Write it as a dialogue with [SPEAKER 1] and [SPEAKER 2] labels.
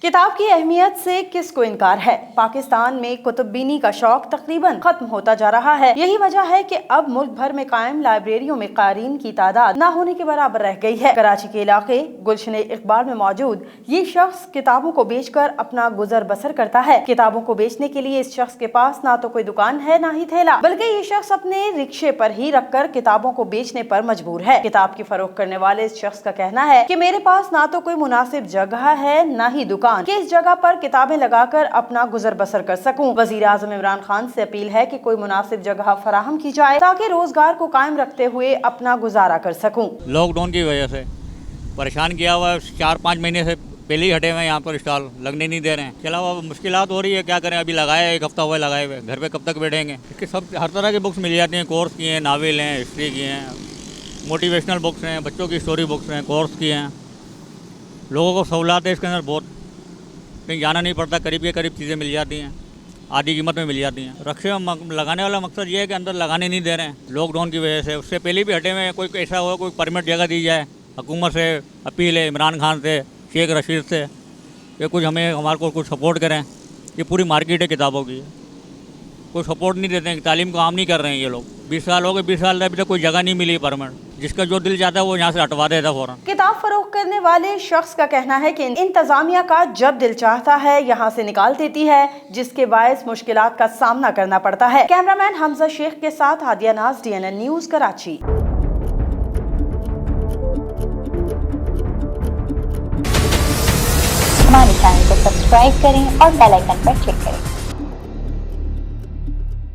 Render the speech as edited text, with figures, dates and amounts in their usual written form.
[SPEAKER 1] किताब की अहमियत से किसको इनकार है। पाकिस्तान में कुतुबबीनी का शौक तकरीबन खत्म होता जा रहा है। यही वजह है कि अब मुल्क भर में कायम लाइब्रेरियों में क़ारीन की तादाद न होने के बराबर रह गई है। कराची के इलाके गुलशन-ए-इक़बाल में मौजूद ये शख्स किताबों को बेचकर अपना गुजर बसर करता है। किताबों को बेचने के लिए इस शख्स के पास ना तो कोई दुकान है ना ही थैला, बल्कि ये शख्स अपने रिक्शे पर ही रखकर किताबों को बेचने पर मजबूर है। किताब की फरोख्त करने वाले इस शख्स का कहना है कि मेरे पास ना तो कोई मुनासिब जगह है ना ही दुकान कि इस जगह पर किताबें लगाकर अपना गुजर बसर कर सकूं। वज़ीर-ए-आज़म इमरान खान से अपील है कि कोई मुनासिब जगह फराहम की जाए ताकि रोजगार को कायम रखते हुए अपना गुजारा कर सकूं।
[SPEAKER 2] लॉकडाउन की वजह से परेशान किया हुआ है, 4-5 महीने से पहले ही हटे हुए हैं, यहाँ पर स्टॉल लगने नहीं दे रहे हैं। इसके अलावा मुश्किलात हो रही है, क्या करें। अभी लगाए 1 हफ्ता हुआ लगाए हुए, घर पे कब तक बैठेंगे। इसके सब हर तरह की बुक्स मिल जाती हैं, कोर्स की हैं, नावल हैं, हिस्ट्री की हैं, मोटिवेशनल बुक्स हैं, बच्चों की स्टोरी बुक्स हैं, कोर्स की हैं। लोगों को सहूलत है इसके अंदर बहुत, कहीं जाना नहीं पड़ता, करीब के करीब चीज़ें मिल जाती हैं, आधी कीमत में मिल जाती हैं। रक्शे में लगाने वाला मकसद ये है कि अंदर लगाने नहीं दे रहे हैं लॉकडाउन की वजह से। उससे पहले भी हटे हुए हैं। कोई ऐसा हो, कोई परमिट जगह दी जाए। हुकूमत से अपील है, इमरान खान से, शेख रशीद से, कि कुछ हमारे को कुछ सपोर्ट करें। ये पूरी मार्केट है किताबों की, कोई सपोर्ट नहीं देते हैं, तालीम को आम नहीं कर रहे हैं ये लोग। 20 साल हो गए, 20 साल अभी तक कोई जगह नहीं मिली परमिट। जिसका जो दिल चाहता है वो यहाँ से हटवा देता फौरन।
[SPEAKER 1] किताब फरोख्त करने वाले शख्स का कहना है कि इंतजामिया का जब दिल चाहता है यहाँ से निकाल देती है, जिसके बायस मुश्किलात का सामना करना पड़ता है। कैमरामैन हमजा शेख के साथ हादिया नाज, DNN न्यूज़, कराची।
[SPEAKER 3] हमारे चैनल को सब्सक्राइब करें और बेल आइकन पर क्लिक करें।